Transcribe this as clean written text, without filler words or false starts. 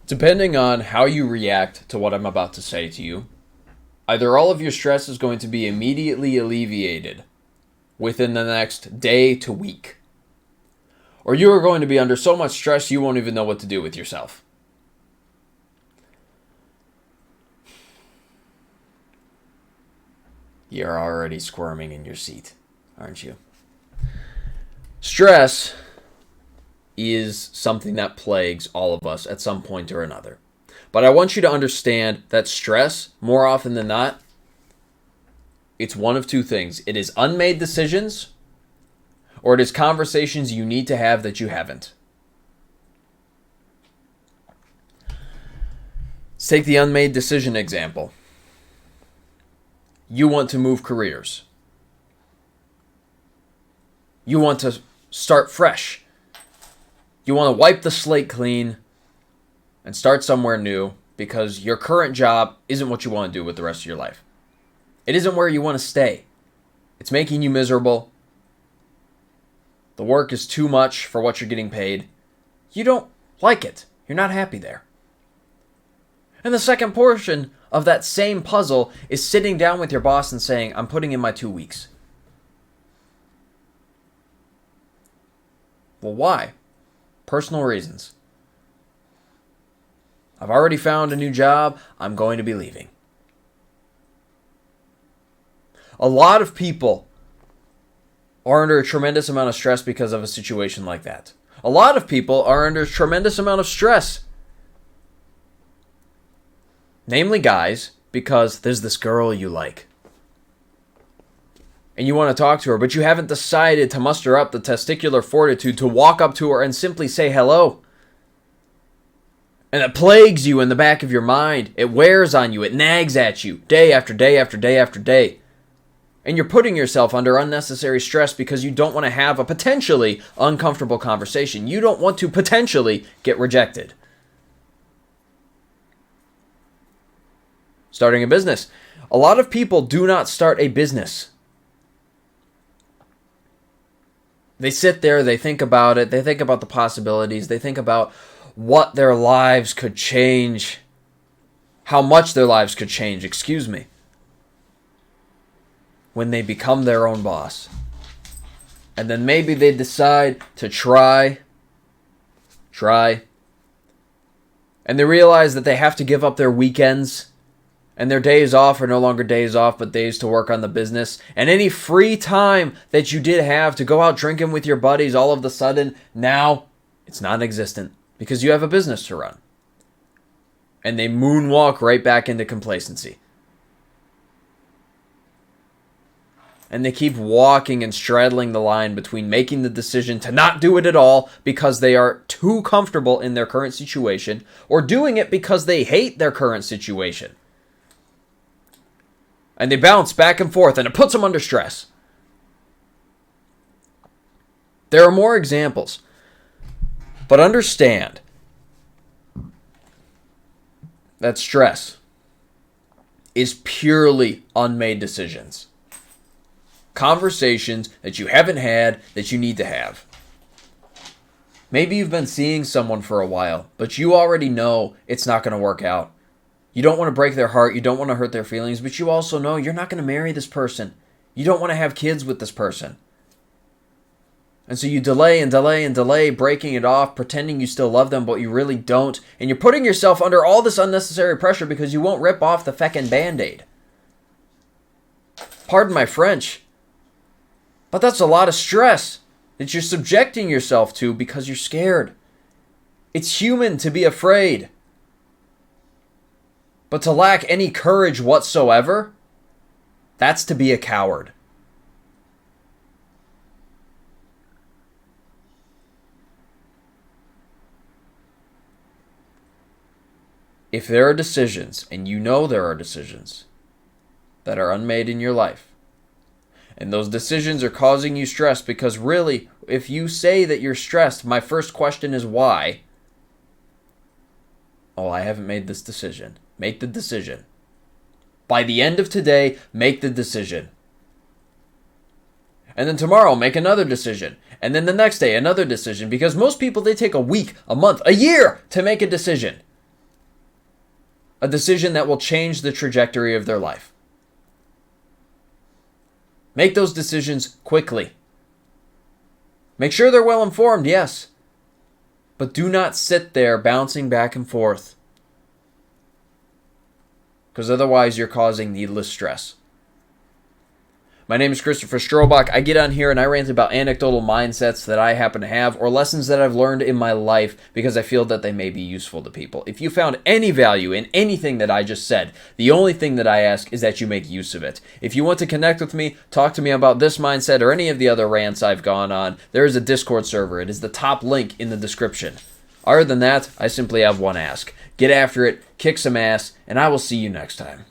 Depending on how you react to what I'm about to say to you, either all of your stress is going to be immediately alleviated within the next day to week, or you are going to be under so much stress you won't even know what to do with yourself. You're already squirming in your seat, aren't you? Stress is something that plagues all of us at some point or another. But I want you to understand that stress, more often than not, it's one of two things. It is unmade decisions, or it is conversations you need to have that you haven't. Let's take the unmade decision example. You want to move careers. You want to start fresh. You want to wipe the slate clean and start somewhere new because your current job isn't what you want to do with the rest of your life. It isn't where you want to stay. It's making you miserable. The work is too much for what you're getting paid. You don't like it. You're not happy there. And the second portion of that same puzzle is sitting down with your boss and saying, I'm putting in my 2 weeks. Well, why? Personal reasons. I've already found a new job. I'm going to be leaving. A lot of people are under a tremendous amount of stress because of a situation like that. A lot of people are under a tremendous amount of stress. Namely guys, because there's this girl you like. And you want to talk to her, but you haven't decided to muster up the testicular fortitude to walk up to her and simply say hello. And it plagues you in the back of your mind. It wears on you. It nags at you day after day after day after day. And you're putting yourself under unnecessary stress because you don't want to have a potentially uncomfortable conversation. You don't want to potentially get rejected. Starting a business. A lot of people do not start a business. They sit there, they think about it, they think about the possibilities, they think about what their lives could change, how much their lives could change, when they become their own boss. And then maybe they decide to try, and they realize that they have to give up their weekends, and their days off are no longer days off, but days to work on the business. And any free time that you did have to go out drinking with your buddies, all of a sudden, now it's non-existent because you have a business to run. And they moonwalk right back into complacency. And they keep walking and straddling the line between making the decision to not do it at all because they are too comfortable in their current situation, or doing it because they hate their current situation. And they bounce back and forth, and it puts them under stress. There are more examples. But understand that stress is purely unmade decisions. Conversations that you haven't had that you need to have. Maybe you've been seeing someone for a while, but you already know it's not going to work out. You don't want to break their heart. You don't want to hurt their feelings. But you also know you're not going to marry this person. You don't want to have kids with this person. And so you delay and delay and delay breaking it off, pretending you still love them, but you really don't. And you're putting yourself under all this unnecessary pressure because you won't rip off the feckin' Band-Aid. Pardon my French. But that's a lot of stress that you're subjecting yourself to because you're scared. It's human to be afraid. But to lack any courage whatsoever, that's to be a coward. If there are decisions, and you know there are decisions, that are unmade in your life, and those decisions are causing you stress, because really, if you say that you're stressed, my first question is why? Oh, I haven't made this decision. Make the decision. By the end of today, make the decision. And then tomorrow, make another decision. And then the next day, another decision. Because most people, they take a week, a month, a year to make a decision. A decision that will change the trajectory of their life. Make those decisions quickly. Make sure they're well informed, yes. But do not sit there bouncing back and forth. Because otherwise you're causing needless stress. My name is Christopher Strobach. I get on here and I rant about anecdotal mindsets that I happen to have or lessons that I've learned in my life because I feel that they may be useful to people. If you found any value in anything that I just said, the only thing that I ask is that you make use of it. If you want to connect with me, talk to me about this mindset or any of the other rants I've gone on, there is a Discord server. It is the top link in the description. Other than that, I simply have one ask. Get after it, kick some ass, and I will see you next time.